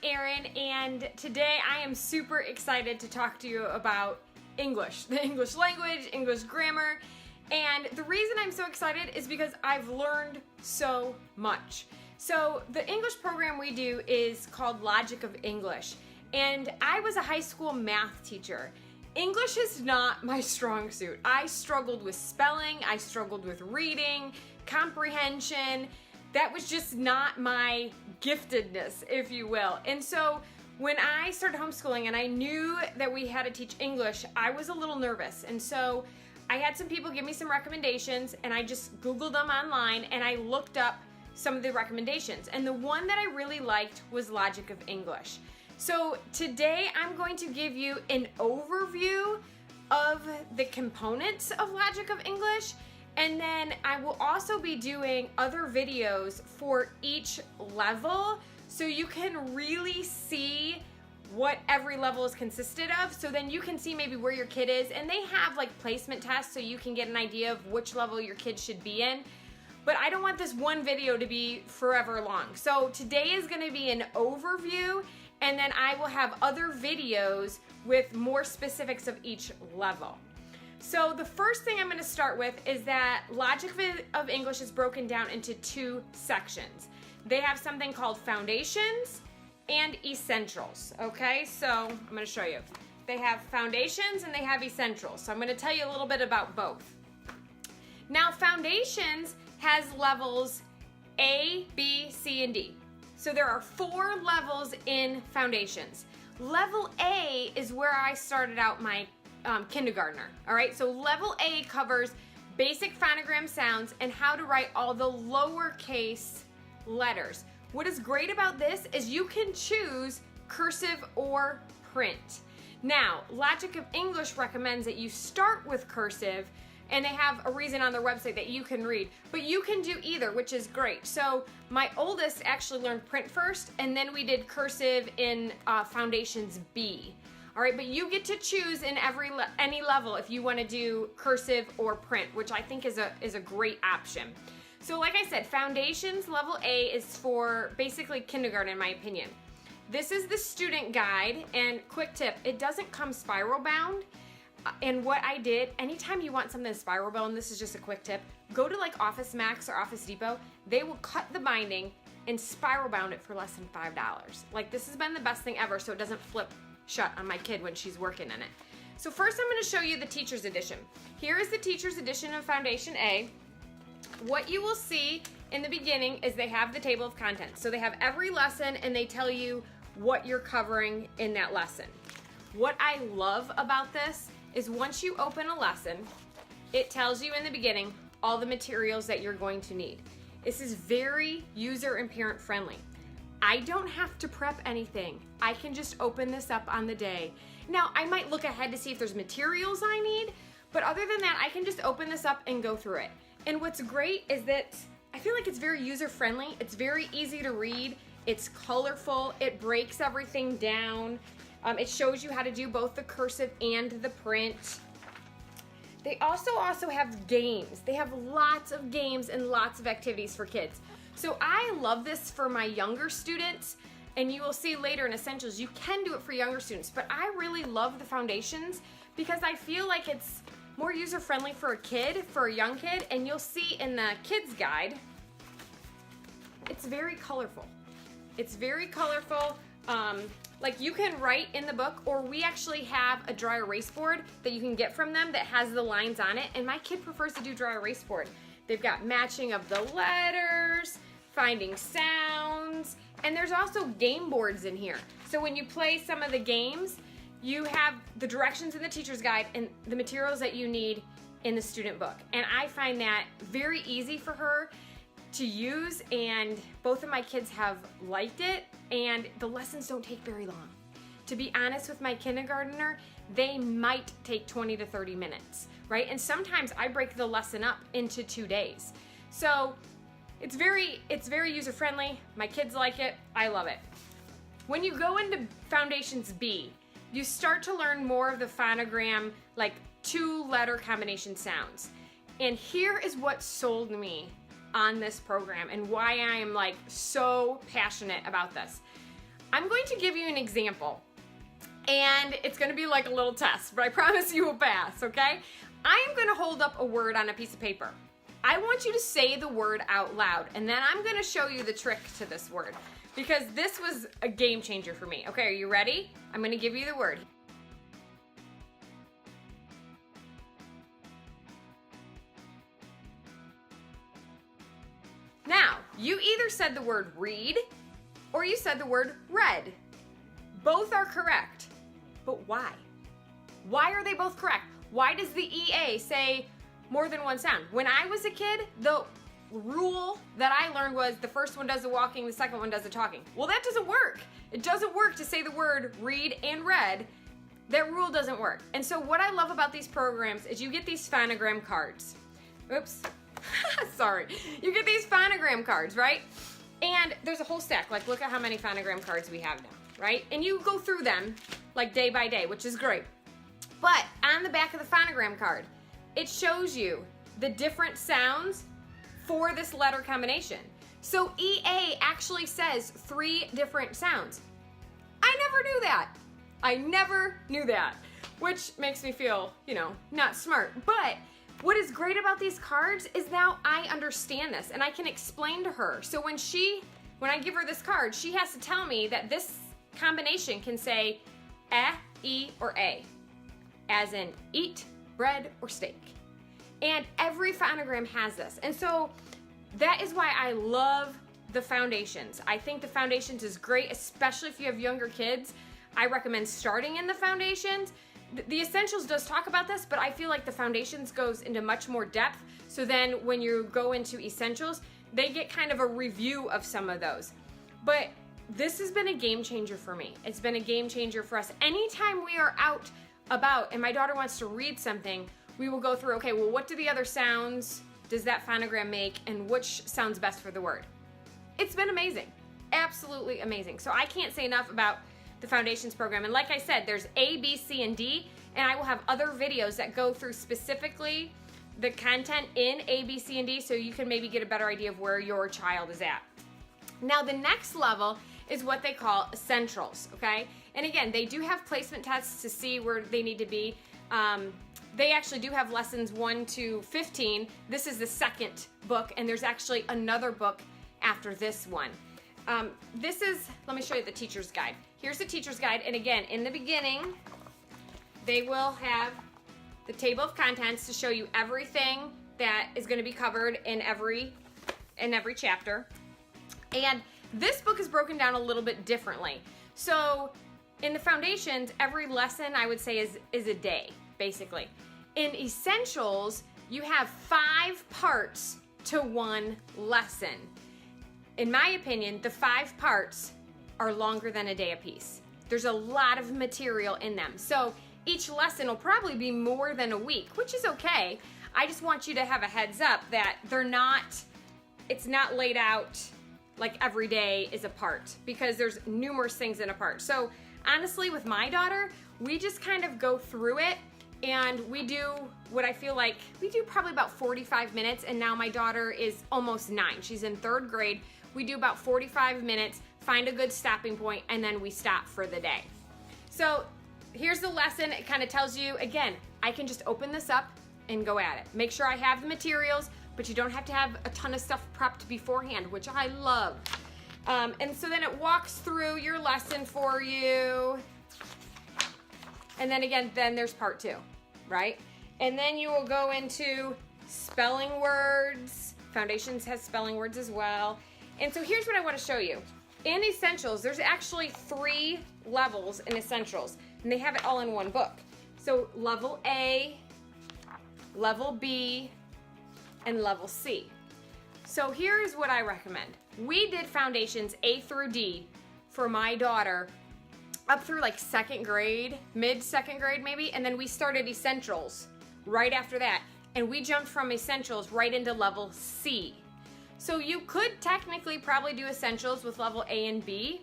Erin, and today I am super excited to talk to you about English, the English language, English grammar, and the reason I'm so excited is because I've learned so much. So the English program we do is called Logic of English, and I was a high school math teacher. English is not my strong suit. I struggled with spelling, I struggled with reading, comprehension. That was just not my giftedness, if you will. And so when I started homeschooling and I knew that we had to teach English, I was a little nervous. And so I had some people give me some recommendations, and I just Googled them online and I looked up some of the recommendations. And the one that I really liked was Logic of English. So today I'm going to give you an overview of the components of Logic of English, and then I will also be doing other videos for each level so you can really see what every level is consisted of, so then you can see maybe where your kid is, and they have like placement tests so you can get an idea of which level your kid should be in. But I don't want this one video to be forever long. So today is going to be an overview, and then I will have other videos with more specifics of each level. So the first thing I'm going to start with is that Logic of English is broken down into two sections. They have something called Foundations and Essentials, okay? So I'm going to show you. They have Foundations and they have Essentials. So I'm going to tell you a little bit about both. Now, Foundations has levels A, B, C, and D. So there are 4 levels in Foundations. Level A is where I started out my kindergartner, all right? So level A covers basic phonogram sounds and how to write all the lowercase letters. What is great about this is you can choose cursive or print. Now, Logic of English recommends that you start with cursive, and they have a reason on their website that you can read, but you can do either, which is great. So my oldest actually learned print first, and then we did cursive in Foundations B. All right, but you get to choose in any level if you want to do cursive or print, which I think is a great option. So like I said, Foundations level A is for basically kindergarten, in my opinion. This is the student guide, and quick tip, it doesn't come spiral bound. And what I did, anytime you want something spiral bound, this is just a quick tip, go to like Office Max or Office Depot. They will cut the binding and spiral bound it for less than $5. Like, this has been the best thing ever, so it doesn't flip shut on my kid when she's working in it. So first I'm going to show you the teacher's edition. Here is the teacher's edition of Foundation A. What you will see in the beginning is they have the table of contents. So they have every lesson and they tell you what you're covering in that lesson. What I love about this is once you open a lesson, it tells you in the beginning all the materials that you're going to need. This is very user and parent friendly. I don't have to prep anything. I can just open this up on the day. Now, I might look ahead to see if there's materials I need, but other than that, I can just open this up and go through it. And what's great is that I feel like it's very user-friendly. It's very easy to read. It's colorful. It breaks everything down. It shows you how to do both the cursive and the print. They also have games. They have lots of games and lots of activities for kids. So I love this for my younger students, and you will see later in Essentials, you can do it for younger students, but I really love the Foundations because I feel like it's more user-friendly for a kid, for a young kid, and you'll see in the kids guide, it's very colorful. It's very colorful. Like you can write in the book, or we actually have a dry erase board that you can get from them that has the lines on it, and my kid prefers to do dry erase board. They've got matching of the letters, finding sounds, and there's also game boards in here. So when you play some of the games, you have the directions in the teacher's guide and the materials that you need in the student book. And I find that very easy for her to use, and both of my kids have liked it, and the lessons don't take very long. To be honest with my kindergartner, they might take 20 to 30 minutes, right? And sometimes I break the lesson up into 2 days. So it's very user-friendly. My kids like it. I love it. When you go into Foundations B, you start to learn more of the phonogram, like 2-letter combination sounds. And here is what sold me on this program and why I am like so passionate about this. I'm going to give you an example, and it's going to be like a little test, but I promise you will pass, okay? I am going to hold up a word on a piece of paper. I want you to say the word out loud, and then I'm going to show you the trick to this word, because this was a game changer for me. Okay, are you ready? I'm going to give you the word. Now, you either said the word read or you said the word read. Both are correct, but why? Why are they both correct? Why does the EA say more than one sound? When I was a kid, the rule that I learned was the first one does the walking, the second one does the talking. Well, that doesn't work. It doesn't work to say the word read and read. That rule doesn't work. And so what I love about these programs is you get these phonogram cards. Oops. Sorry. You get these phonogram cards, right? And there's a whole stack. Like, look at how many phonogram cards we have now, right? And you go through them like day by day, which is great. But on the back of the phonogram card, it shows you the different sounds for this letter combination. So EA actually says 3 different sounds. I never knew that. I never knew that, which makes me feel, not smart. But what is great about these cards is now I understand this and I can explain to her. So when I give her this card, she has to tell me that this combination can say e, or a, as in eat, bread, or steak. And every phonogram has this. And so that is why I love the foundations. I think the foundations is great, especially if you have younger kids. I recommend starting in the foundations. The essentials does talk about this, but I feel like the foundations goes into much more depth. So then when you go into essentials, they get kind of a review of some of those. But this has been a game changer for me. It's been a game changer for us. Anytime we are out about and my daughter wants to read something, we will go through, okay, well, what do the other sounds does that phonogram make and which sounds best for the word? It's been amazing. Absolutely amazing. So I can't say enough about the Foundations program. And like I said, there's A, B, C, and D, and I will have other videos that go through specifically the content in A, B, C, and D so you can maybe get a better idea of where your child is at. Now, the next level is what they call essentials, okay? And again, they do have placement tests to see where they need to be. They actually do have lessons 1 to 15. This is the second book, and there's actually another book after this one. Let me show you the teacher's guide. Here's the teacher's guide, and again, in the beginning, they will have the table of contents to show you everything that is going to be covered in every chapter. And this book is broken down a little bit differently. So in the foundations, every lesson I would say is a day, basically. In essentials, you have 5 parts to 1 lesson. In my opinion, the 5 parts are longer than a day apiece. There's a lot of material in them. So each lesson will probably be more than a week, which is okay. I just want you to have a heads up that it's not laid out like every day is a part, because there's numerous things in a part. So honestly, with my daughter, we just kind of go through it and we do what I feel like, we do probably about 45 minutes, and now my daughter is almost 9. She's in 3rd grade. We do about 45 minutes, find a good stopping point, and then we stop for the day. So here's the lesson. It kind of tells you, again, I can just open this up and go at it. Make sure I have the materials, but you don't have to have a ton of stuff prepped beforehand, which I love. And so then it walks through your lesson for you. And then again, then there's part 2, right? And then you will go into spelling words. Foundations has spelling words as well. And so here's what I want to show you. In Essentials, there's actually 3 levels in Essentials, and they have it all in one book. So level A, level B, and level C. So here's what I recommend. We did Foundations A through D for my daughter up through like 2nd grade, mid-2nd grade maybe, and then we started Essentials right after that. And we jumped from Essentials right into level C. So you could technically probably do Essentials with level A and B.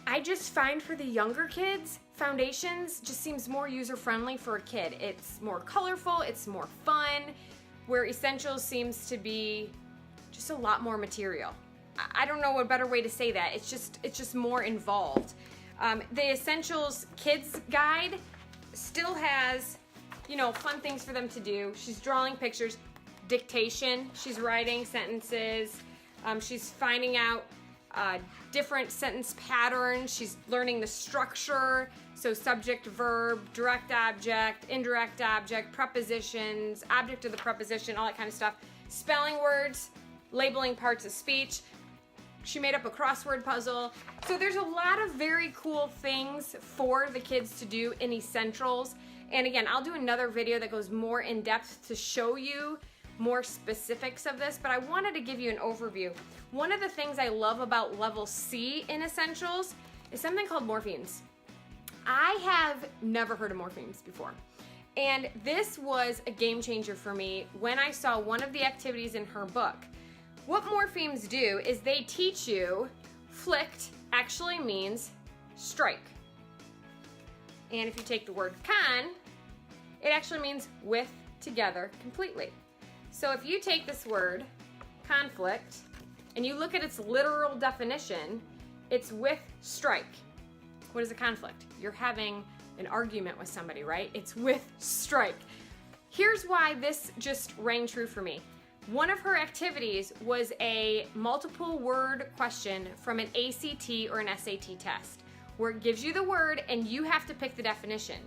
I just find for the younger kids, Foundations just seems more user-friendly for a kid. It's more colorful, it's more fun, where Essentials seems to be just a lot more material. I don't know a better way to say that. It's just more involved. The Essentials Kids Guide still has, you know, fun things for them to do. She's drawing pictures, dictation, she's writing sentences, she's finding out different sentence patterns, she's learning the structure, so subject, verb, direct object, indirect object, prepositions, object of the preposition, all that kind of stuff, spelling words, labeling parts of speech. She made up a crossword puzzle. So there's a lot of very cool things for the kids to do in Essentials. And again, I'll do another video that goes more in depth to show you more specifics of this, but I wanted to give you an overview. One of the things I love about level C in Essentials is something called Morphemes. I have never heard of Morphemes before. And this was a game changer for me when I saw one of the activities in her book. What Morphemes do is they teach you flicked actually means strike. And if you take the word con, it actually means with, together, completely. So if you take this word, conflict, and you look at its literal definition, it's with strike. What is a conflict? You're having an argument with somebody, right? It's with strike. Here's why this just rang true for me. One of her activities was a multiple word question from an ACT or an SAT test, where it gives you the word and you have to pick the definition.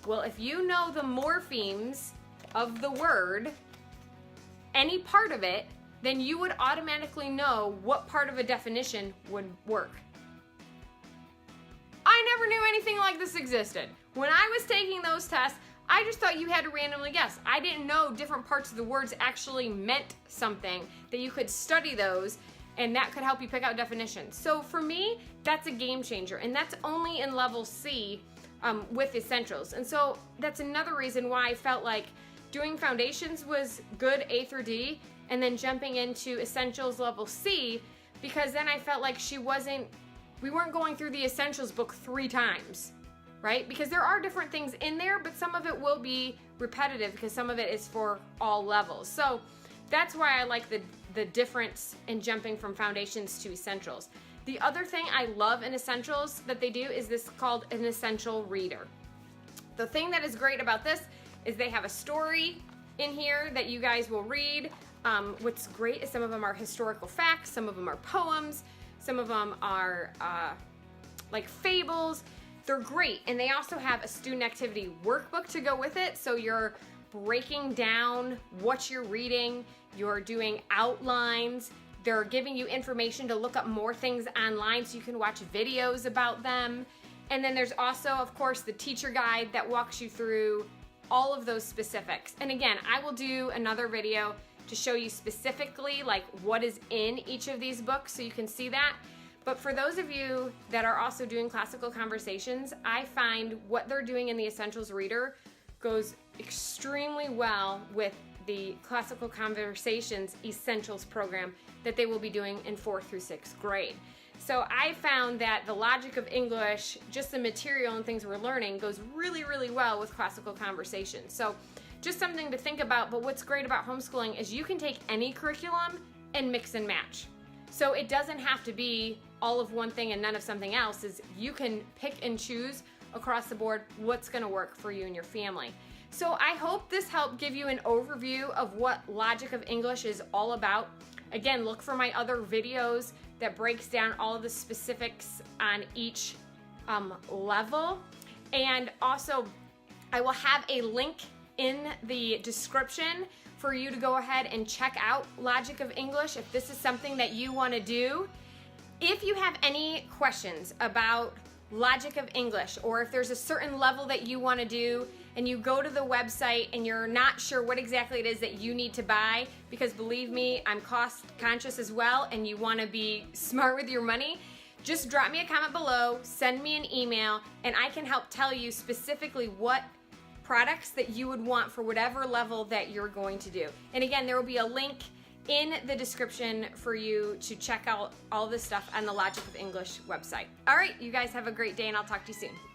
Well, if you know the morphemes of the word, any part of it, then you would automatically know what part of a definition would work. I never knew anything like this existed. When I was taking those tests, I just thought you had to randomly guess. I didn't know different parts of the words actually meant something, that you could study those and that could help you pick out definitions. So for me, that's a game changer, and that's only in level C with Essentials. And so that's another reason why I felt like doing foundations was good A through D, and then jumping into Essentials level C, because then I felt like we weren't going through the Essentials book 3 times. Right? Because there are different things in there, but some of it will be repetitive because some of it is for all levels. So that's why I like the difference in jumping from foundations to Essentials. The other thing I love in Essentials that they do is this called an essential reader. The thing that is great about this is they have a story in here that you guys will read. What's great is some of them are historical facts, some of them are poems, some of them are like fables. They're great, and they also have a student activity workbook to go with it, so you're breaking down what you're reading, you're doing outlines, they're giving you information to look up more things online so you can watch videos about them, and then there's also, of course, the teacher guide that walks you through all of those specifics. And again, I will do another video to show you specifically like what is in each of these books so you can see that. But for those of you that are also doing classical conversations, I find what they're doing in the Essentials Reader goes extremely well with the Classical Conversations Essentials program that they will be doing in 4th through 6th grade. So I found that the logic of English, just the material and things we're learning, goes really, really well with classical conversations. So just something to think about, but what's great about homeschooling is you can take any curriculum and mix and match. So it doesn't have to be all of one thing and none of something else. Is you can pick and choose across the board what's going to work for you and your family. So I hope this helped give you an overview of what Logic of English is all about. Again, look for my other videos that breaks down all of the specifics on each level. And also, I will have a link in the description for you to go ahead and check out Logic of English if this is something that you want to do. If you have any questions about Logic of English, or if there's a certain level that you want to do and you go to the website and you're not sure what exactly it is that you need to buy, because believe me, I'm cost conscious as well and you want to be smart with your money, just drop me a comment below, send me an email, and I can help tell you specifically what products that you would want for whatever level that you're going to do. And again, there will be a link in the description for you to check out all this stuff on the Logic of English website. All right, you guys have a great day, and I'll talk to you soon.